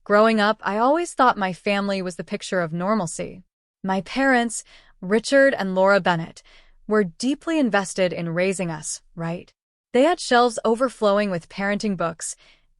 Growing up, I always thought my family was the picture of normalcy. My parents, Richard and Laura Bennett, were deeply invested in raising us, right? They had shelves overflowing with parenting books,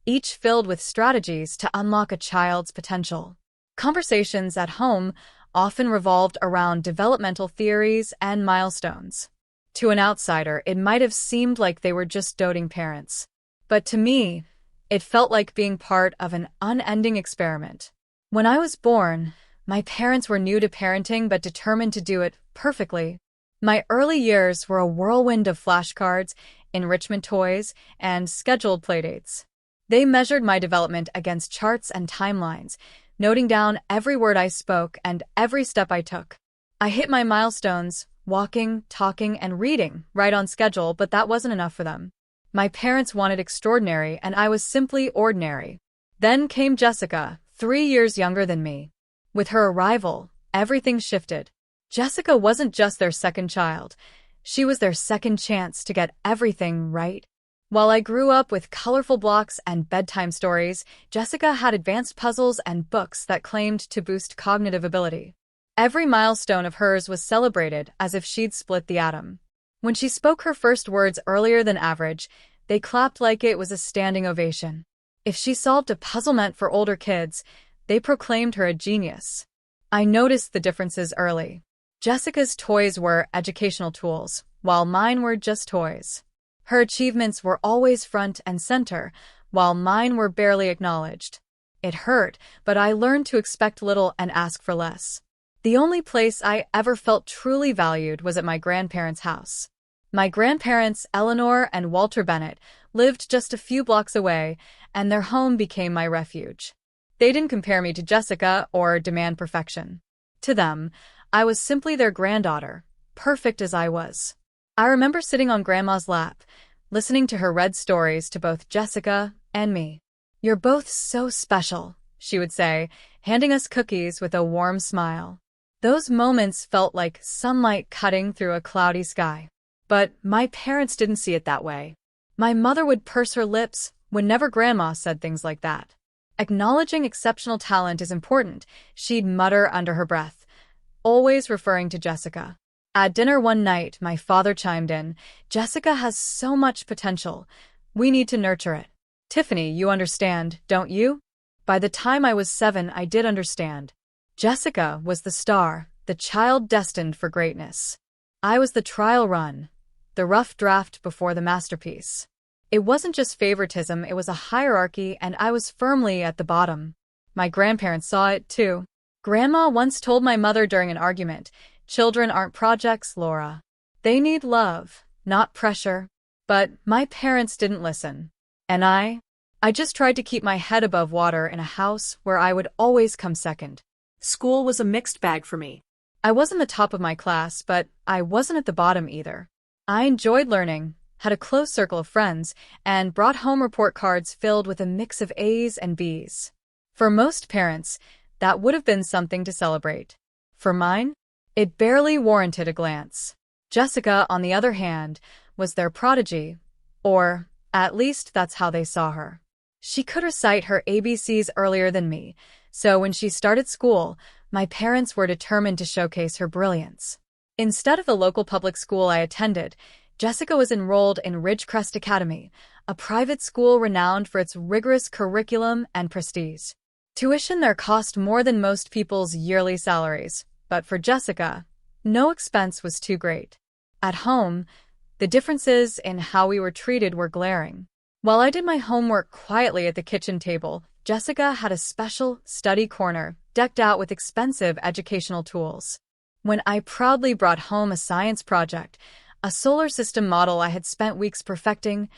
each filled with strategies to unlock a child's potential. Conversations at home often revolved around developmental theories and milestones. To an outsider, it might have seemed like they were just doting parents. But to me, it felt like being part of an unending experiment. When I was born, my parents were new to parenting but determined to do it perfectly. My early years were a whirlwind of flashcards, enrichment toys, and scheduled playdates. They measured my development against charts and timelines, noting down every word I spoke and every step I took. I hit my milestones, walking, talking, and reading, right on schedule, but that wasn't enough for them. My parents wanted extraordinary, and I was simply ordinary. Then came Jessica, 3 years younger than me. With her arrival, everything shifted. Jessica wasn't just their second child. She was their second chance to get everything right. While I grew up with colorful blocks and bedtime stories, Jessica had advanced puzzles and books that claimed to boost cognitive ability. Every milestone of hers was celebrated as if she'd split the atom. When she spoke her first words earlier than average, they clapped like it was a standing ovation. If she solved a puzzle meant for older kids, they proclaimed her a genius. I noticed the differences early. Jessica's toys were educational tools, while mine were just toys. Her achievements were always front and center, while mine were barely acknowledged. It hurt, but I learned to expect little and ask for less. The only place I ever felt truly valued was at my grandparents' house. My grandparents, Eleanor and Walter Bennett, lived just a few blocks away, and their home became my refuge. They didn't compare me to Jessica or demand perfection. To them, I was simply their granddaughter, perfect as I was. I remember sitting on Grandma's lap, listening to her read stories to both Jessica and me. "You're both so special," she would say, handing us cookies with a warm smile. Those moments felt like sunlight cutting through a cloudy sky. But my parents didn't see it that way. My mother would purse her lips whenever Grandma said things like that. Acknowledging exceptional talent is important, she'd mutter under her breath, always referring to Jessica. At dinner one night, my father chimed in, "Jessica has so much potential. We need to nurture it." "Tiffany, you understand, don't you?" By the time I was 7, I did understand. Jessica was the star, the child destined for greatness. I was the trial run, the rough draft before the masterpiece. It wasn't just favoritism, it was a hierarchy, and I was firmly at the bottom. My grandparents saw it, too. Grandma once told my mother during an argument, "Children aren't projects, Laura. They need love, not pressure." But my parents didn't listen. And I just tried to keep my head above water in a house where I would always come second. School was a mixed bag for me. I wasn't the top of my class, but I wasn't at the bottom either. I enjoyed learning, had a close circle of friends, and brought home report cards filled with a mix of A's and B's. For most parents, that would have been something to celebrate. For mine, it barely warranted a glance. Jessica, on the other hand, was their prodigy, or at least that's how they saw her. She could recite her ABCs earlier than me, so when she started school, my parents were determined to showcase her brilliance. Instead of the local public school I attended, Jessica was enrolled in Ridgecrest Academy, a private school renowned for its rigorous curriculum and prestige. Tuition there cost more than most people's yearly salaries, but for Jessica, no expense was too great. At home, the differences in how we were treated were glaring. While I did my homework quietly at the kitchen table, Jessica had a special study corner decked out with expensive educational tools. When I proudly brought home a science project, a solar system model I had spent weeks perfecting,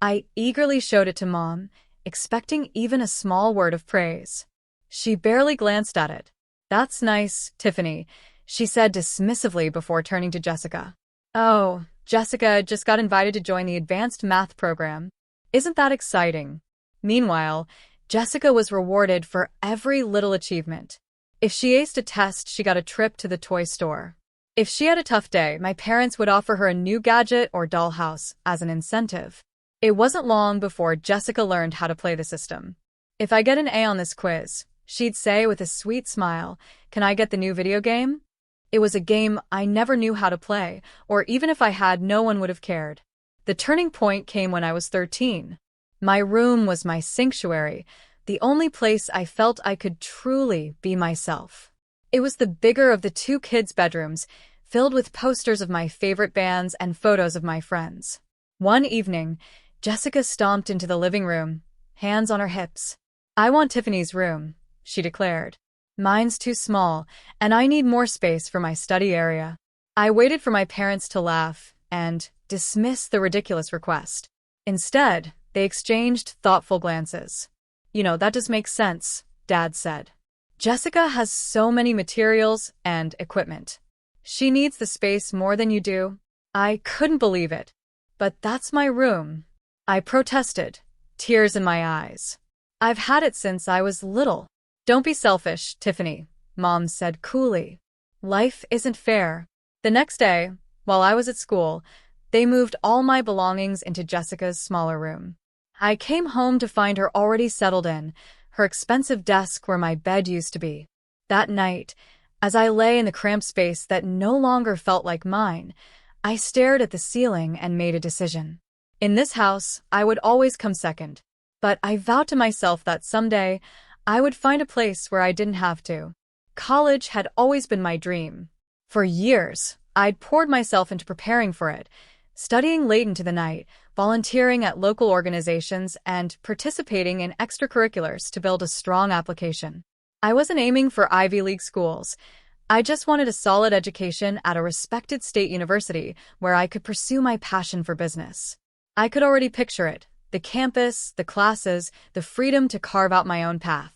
I eagerly showed it to Mom, expecting even a small word of praise. She barely glanced at it. "That's nice, Tiffany," she said dismissively before turning to Jessica. "Oh, Jessica just got invited to join the advanced math program. Isn't that exciting?" Meanwhile, Jessica was rewarded for every little achievement. If she aced a test, she got a trip to the toy store. If she had a tough day, my parents would offer her a new gadget or dollhouse as an incentive. It wasn't long before Jessica learned how to play the system. If I get an A on this quiz, she'd say with a sweet smile, can I get the new video game? It was a game I never knew how to play, or even if I had, no one would have cared. The turning point came when I was 13. My room was my sanctuary, the only place I felt I could truly be myself. It was the bigger of the two kids' bedrooms, filled with posters of my favorite bands and photos of my friends. One evening, Jessica stomped into the living room, hands on her hips. I want Tiffany's room, she declared. Mine's too small, and I need more space for my study area. I waited for my parents to laugh and dismiss the ridiculous request. Instead, they exchanged thoughtful glances. That does make sense, Dad said. Jessica has so many materials and equipment. She needs the space more than you do. I couldn't believe it. But that's my room. I protested, tears in my eyes. I've had it since I was little. Don't be selfish, Tiffany, Mom said coolly. Life isn't fair. The next day, while I was at school, they moved all my belongings into Jessica's smaller room. I came home to find her already settled in, her expensive desk where my bed used to be. That night, as I lay in the cramped space that no longer felt like mine, I stared at the ceiling and made a decision. In this house, I would always come second. But I vowed to myself that someday, I would find a place where I didn't have to. College had always been my dream. For years, I'd poured myself into preparing for it, studying late into the night, volunteering at local organizations, and participating in extracurriculars to build a strong application. I wasn't aiming for Ivy League schools. I just wanted a solid education at a respected state university where I could pursue my passion for business. I could already picture it, the campus, the classes, the freedom to carve out my own path.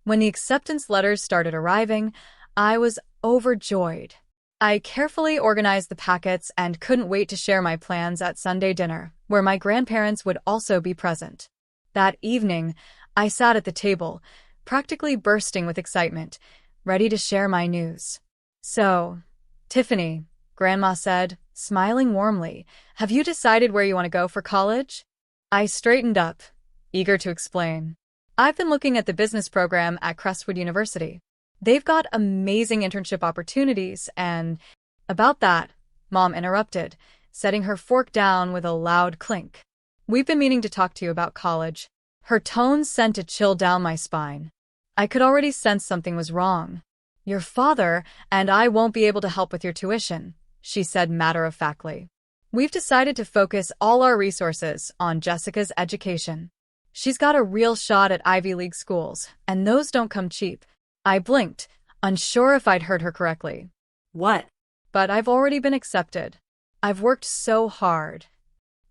When the acceptance letters started arriving, I was overjoyed. I carefully organized the packets and couldn't wait to share my plans at Sunday dinner, where my grandparents would also be present. That evening, I sat at the table, practically bursting with excitement, ready to share my news. So, Tiffany, Grandma said, smiling warmly, have you decided where you want to go for college? I straightened up, eager to explain. I've been looking at the business program at Crestwood University. They've got amazing internship opportunities and… About that, Mom interrupted, setting her fork down with a loud clink. We've been meaning to talk to you about college. Her tone sent a chill down my spine. I could already sense something was wrong. Your father and I won't be able to help with your tuition, she said matter-of-factly. We've decided to focus all our resources on Jessica's education. She's got a real shot at Ivy League schools, and those don't come cheap. I blinked, unsure if I'd heard her correctly. What? But I've already been accepted. I've worked so hard.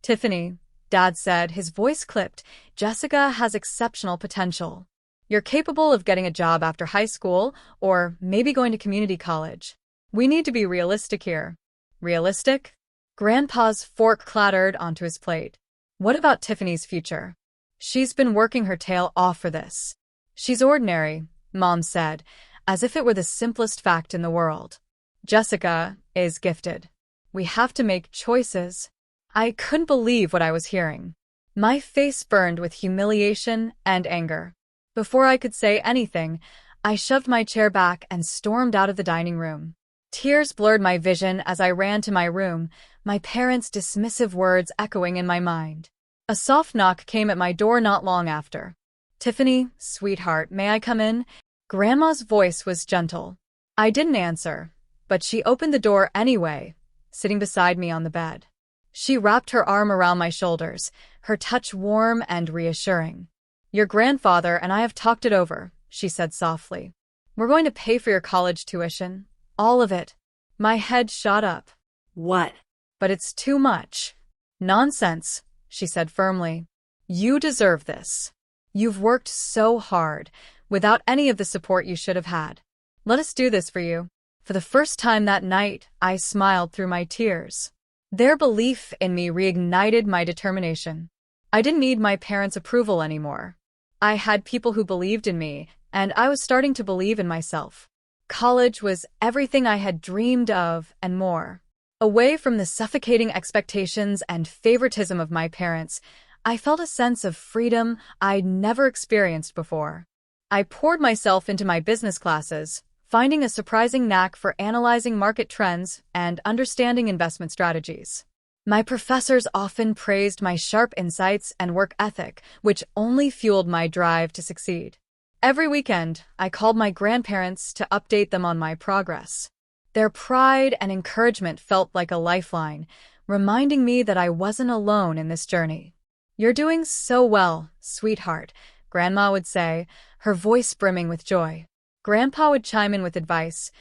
Tiffany, Dad said, his voice clipped, Jessica has exceptional potential. You're capable of getting a job after high school, or maybe going to community college. We need to be realistic here. Realistic? Grandpa's fork clattered onto his plate. What about Tiffany's future? She's been working her tail off for this. She's ordinary, Mom said, as if it were the simplest fact in the world. Jessica is gifted. We have to make choices. I couldn't believe what I was hearing. My face burned with humiliation and anger. Before I could say anything, I shoved my chair back and stormed out of the dining room. Tears blurred my vision as I ran to my room, my parents' dismissive words echoing in my mind. A soft knock came at my door not long after. Tiffany, sweetheart, may I come in? Grandma's voice was gentle. I didn't answer, but she opened the door anyway, sitting beside me on the bed. She wrapped her arm around my shoulders, her touch warm and reassuring. Your grandfather and I have talked it over, she said softly. We're going to pay for your college tuition. All of it. My head shot up. What? But it's too much. Nonsense, she said firmly. You deserve this. You've worked so hard, without any of the support you should have had. Let us do this for you. For the first time that night, I smiled through my tears. Their belief in me reignited my determination. I didn't need my parents' approval anymore. I had people who believed in me, and I was starting to believe in myself. College was everything I had dreamed of and more. Away from the suffocating expectations and favoritism of my parents, I felt a sense of freedom I'd never experienced before. I poured myself into my business classes, finding a surprising knack for analyzing market trends and understanding investment strategies. My professors often praised my sharp insights and work ethic, which only fueled my drive to succeed. Every weekend, I called my grandparents to update them on my progress. Their pride and encouragement felt like a lifeline, reminding me that I wasn't alone in this journey. "You're doing so well, sweetheart," Grandma would say, her voice brimming with joy. Grandpa would chime in with advice,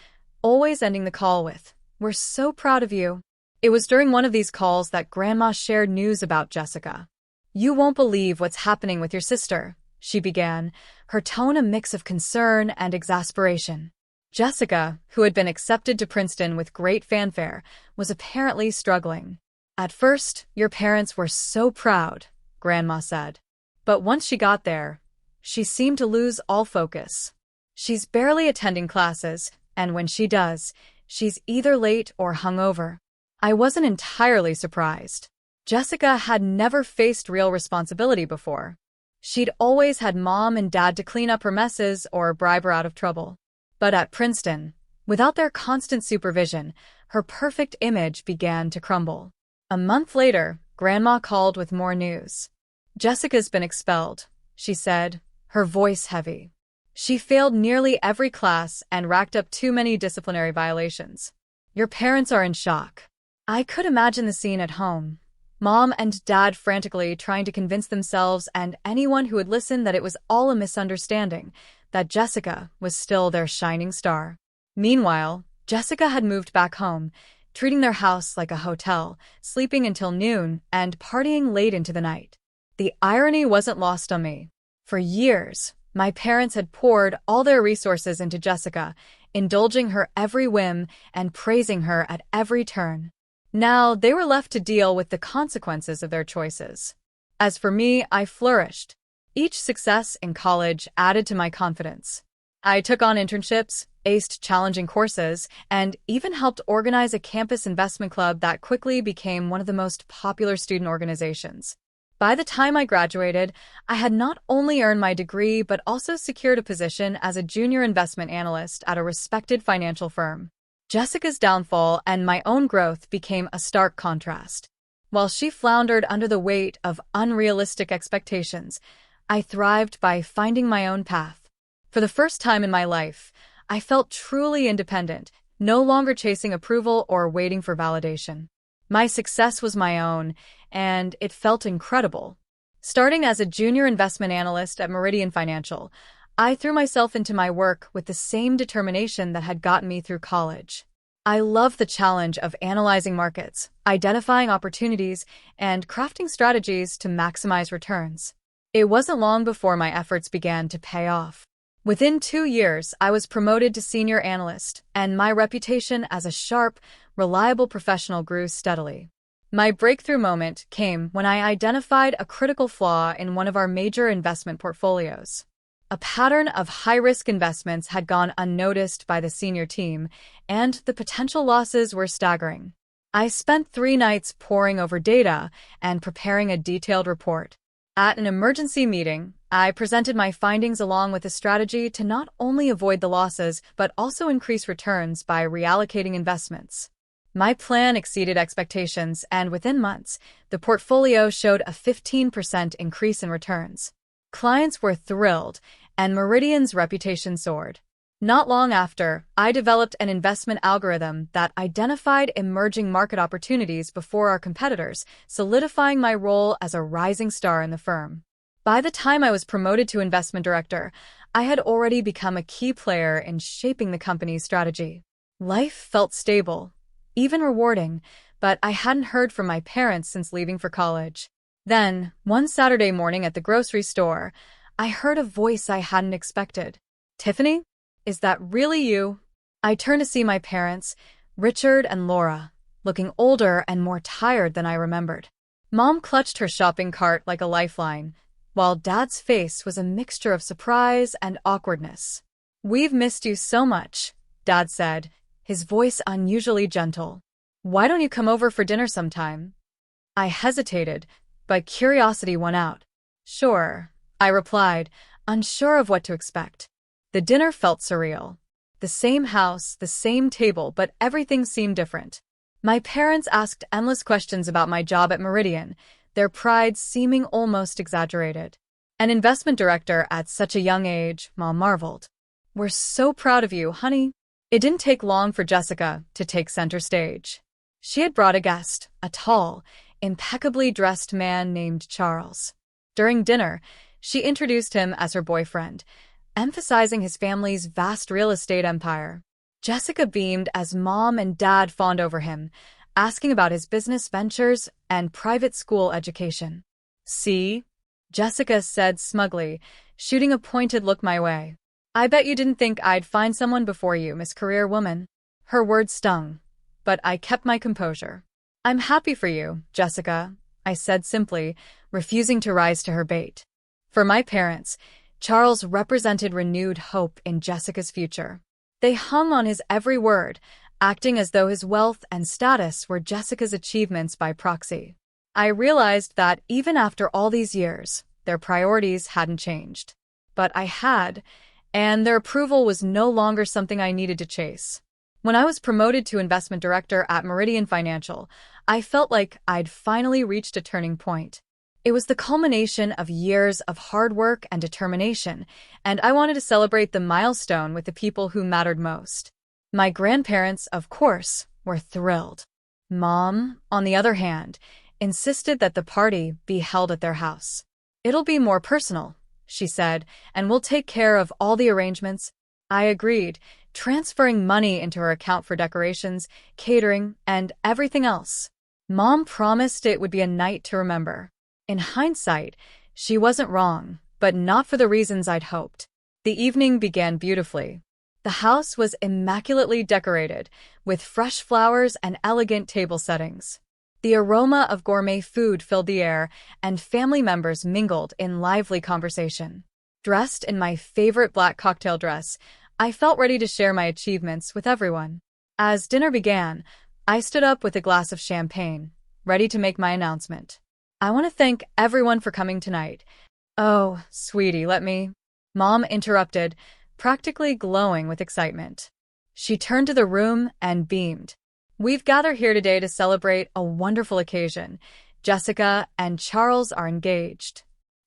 always ending the call with, "We're so proud of you." It was during one of these calls that Grandma shared news about Jessica. "You won't believe what's happening with your sister," she began, her tone a mix of concern and exasperation. Jessica, who had been accepted to Princeton with great fanfare, was apparently struggling. "At first, your parents were so proud," Grandma said. "But once she got there, she seemed to lose all focus. She's barely attending classes, and when she does, she's either late or hungover." I wasn't entirely surprised. Jessica had never faced real responsibility before. She'd always had Mom and Dad to clean up her messes or bribe her out of trouble. But at Princeton, without their constant supervision, her perfect image began to crumble. A month later, Grandma called with more news. "Jessica's been expelled," she said, her voice heavy. "She failed nearly every class and racked up too many disciplinary violations. Your parents are in shock." I could imagine the scene at home. Mom and Dad frantically trying to convince themselves and anyone who would listen that it was all a misunderstanding, that Jessica was still their shining star. Meanwhile, Jessica had moved back home, treating their house like a hotel, sleeping until noon and partying late into the night. The irony wasn't lost on me. For years, my parents had poured all their resources into Jessica, indulging her every whim and praising her at every turn. Now they were left to deal with the consequences of their choices. As for me, I flourished. Each success in college added to my confidence. I took on internships, aced challenging courses, and even helped organize a campus investment club that quickly became one of the most popular student organizations. By the time I graduated, I had not only earned my degree but also secured a position as a junior investment analyst at a respected financial firm. Jessica's downfall and my own growth became a stark contrast. While she floundered under the weight of unrealistic expectations, I thrived by finding my own path. For the first time in my life, I felt truly independent, no longer chasing approval or waiting for validation. My success was my own, and it felt incredible. Starting as a junior investment analyst at Meridian Financial, I threw myself into my work with the same determination that had gotten me through college. I love the challenge of analyzing markets, identifying opportunities, and crafting strategies to maximize returns. It wasn't long before my efforts began to pay off. Within 2 years, I was promoted to senior analyst, and my reputation as a sharp, reliable professional grew steadily. My breakthrough moment came when I identified a critical flaw in one of our major investment portfolios. A pattern of high-risk investments had gone unnoticed by the senior team, and the potential losses were staggering. I spent 3 nights poring over data and preparing a detailed report. At an emergency meeting, I presented my findings along with a strategy to not only avoid the losses but also increase returns by reallocating investments. My plan exceeded expectations, and within months, the portfolio showed a 15% increase in returns. Clients were thrilled, and Meridian's reputation soared. Not long after, I developed an investment algorithm that identified emerging market opportunities before our competitors, solidifying my role as a rising star in the firm. By the time I was promoted to investment director, I had already become a key player in shaping the company's strategy. Life felt stable, even rewarding, but I hadn't heard from my parents since leaving for college. Then, one Saturday morning at the grocery store, I heard a voice I hadn't expected. "Tiffany? Is that really you?" I turned to see my parents, Richard and Laura, looking older and more tired than I remembered. Mom clutched her shopping cart like a lifeline, while Dad's face was a mixture of surprise and awkwardness. "We've missed you so much," Dad said, his voice unusually gentle. "Why don't you come over for dinner sometime?" I hesitated, but curiosity won out. Sure, I replied, unsure of what to expect. The dinner felt surreal. The same house, the same table, but everything seemed different. My parents asked endless questions about my job at Meridian, their pride seeming almost exaggerated. An investment director at such a young age, Mom marveled. We're so proud of you, honey. It didn't take long for Jessica to take center stage. She had brought a guest, a tall, impeccably dressed man named Charles. During dinner, she introduced him as her boyfriend, emphasizing his family's vast real estate empire. Jessica beamed as Mom and Dad fawned over him, asking about his business ventures and private school education. See? Jessica said smugly, shooting a pointed look my way. I bet you didn't think I'd find someone before you, Miss Career Woman. Her words stung, but I kept my composure. I'm happy for you, Jessica, I said simply, refusing to rise to her bait. For my parents, Charles represented renewed hope in Jessica's future. They hung on his every word, acting as though his wealth and status were Jessica's achievements by proxy. I realized that even after all these years, their priorities hadn't changed. But I had, and their approval was no longer something I needed to chase. When I was promoted to investment director at Meridian Financial, I felt like I'd finally reached a turning point. It was the culmination of years of hard work and determination, and I wanted to celebrate the milestone with the people who mattered most. My grandparents, of course, were thrilled. Mom, on the other hand, insisted that the party be held at their house. It'll be more personal, she said, and we'll take care of all the arrangements. I agreed, transferring money into her account for decorations, catering, and everything else. Mom promised it would be a night to remember. In hindsight, she wasn't wrong, but not for the reasons I'd hoped. The evening began beautifully. The house was immaculately decorated, with fresh flowers and elegant table settings. The aroma of gourmet food filled the air, and family members mingled in lively conversation. Dressed in my favorite black cocktail dress, I felt ready to share my achievements with everyone. As dinner began, I stood up with a glass of champagne, ready to make my announcement. I want to thank everyone for coming tonight. Oh, sweetie, let me... Mom interrupted, practically glowing with excitement. She turned to the room and beamed. We've gathered here today to celebrate a wonderful occasion. Jessica and Charles are engaged.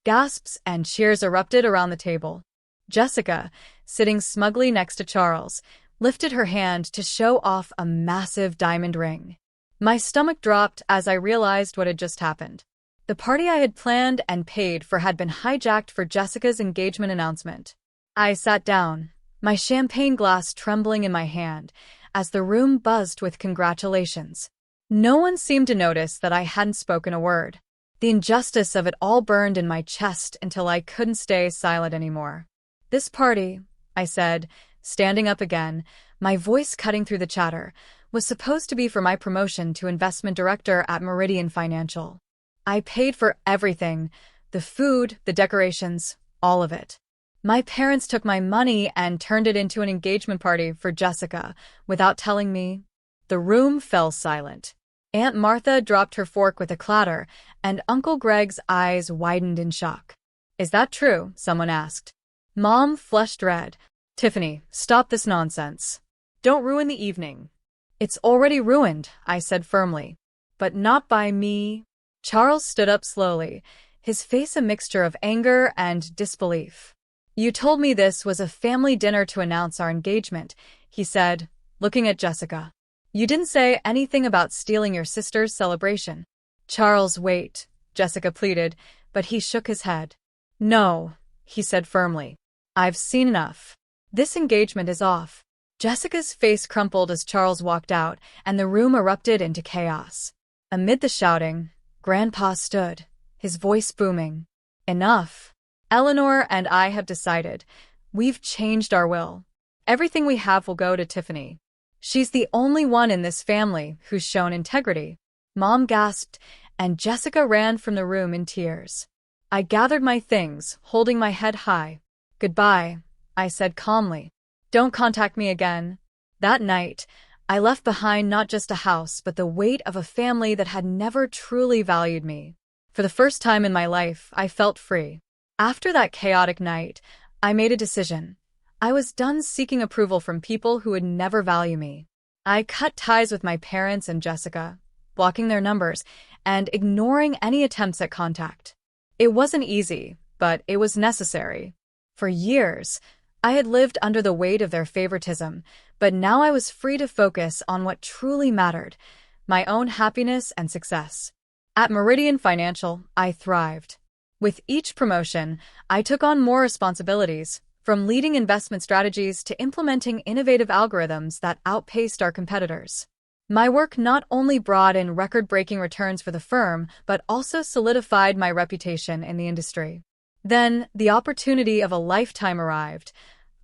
Gasps and cheers erupted around the table. Jessica, sitting smugly next to Charles, lifted her hand to show off a massive diamond ring. My stomach dropped as I realized what had just happened. The party I had planned and paid for had been hijacked for Jessica's engagement announcement. I sat down, my champagne glass trembling in my hand, as the room buzzed with congratulations. No one seemed to notice that I hadn't spoken a word. The injustice of it all burned in my chest until I couldn't stay silent anymore. This party, I said, standing up again, my voice cutting through the chatter, was supposed to be for my promotion to investment director at Meridian Financial. I paid for everything, the food, the decorations, all of it. My parents took my money and turned it into an engagement party for Jessica without telling me. The room fell silent. Aunt Martha dropped her fork with a clatter, and Uncle Greg's eyes widened in shock. Is that true? Someone asked. Mom flushed red. Tiffany, stop this nonsense. Don't ruin the evening. It's already ruined, I said firmly. But not by me. Charles stood up slowly, his face a mixture of anger and disbelief. You told me this was a family dinner to announce our engagement, he said, looking at Jessica. You didn't say anything about stealing your sister's celebration. Charles, wait, Jessica pleaded, but he shook his head. No, he said firmly. I've seen enough. This engagement is off. Jessica's face crumpled as Charles walked out, and the room erupted into chaos. Amid the shouting, Grandpa stood, his voice booming. Enough. Eleanor and I have decided. We've changed our will. Everything we have will go to Tiffany. She's the only one in this family who's shown integrity. Mom gasped, and Jessica ran from the room in tears. I gathered my things, holding my head high. Goodbye, I said calmly. Don't contact me again. That night, I left behind not just a house but the weight of a family that had never truly valued me. For the first time in my life, I felt free. After that chaotic night, I made a decision. I was done seeking approval from people who would never value me. I cut ties with my parents and Jessica, blocking their numbers and ignoring any attempts at contact. It wasn't easy, but it was necessary. For years, I had lived under the weight of their favoritism, but now I was free to focus on what truly mattered, my own happiness and success. At Meridian Financial, I thrived. With each promotion, I took on more responsibilities, from leading investment strategies to implementing innovative algorithms that outpaced our competitors. My work not only brought in record-breaking returns for the firm, but also solidified my reputation in the industry. Then, the opportunity of a lifetime arrived.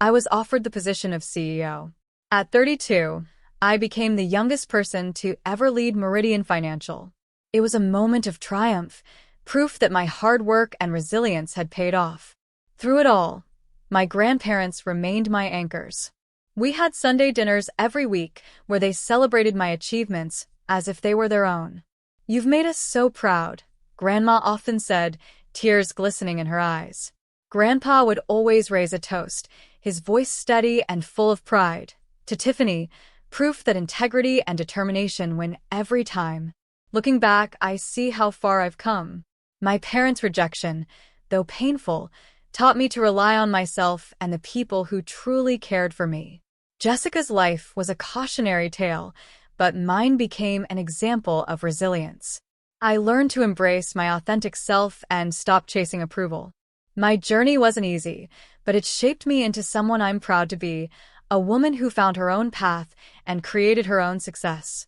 I was offered the position of CEO. At 32, I became the youngest person to ever lead Meridian Financial. It was a moment of triumph, proof that my hard work and resilience had paid off. Through it all, my grandparents remained my anchors. We had Sunday dinners every week where they celebrated my achievements as if they were their own. "You've made us so proud," Grandma often said, tears glistening in her eyes. Grandpa would always raise a toast, his voice steady and full of pride. To Tiffany, proof that integrity and determination win every time. Looking back, I see how far I've come. My parents' rejection, though painful, taught me to rely on myself and the people who truly cared for me. Jessica's life was a cautionary tale, but mine became an example of resilience. I learned to embrace my authentic self and stop chasing approval. My journey wasn't easy, but it shaped me into someone I'm proud to be, a woman who found her own path and created her own success.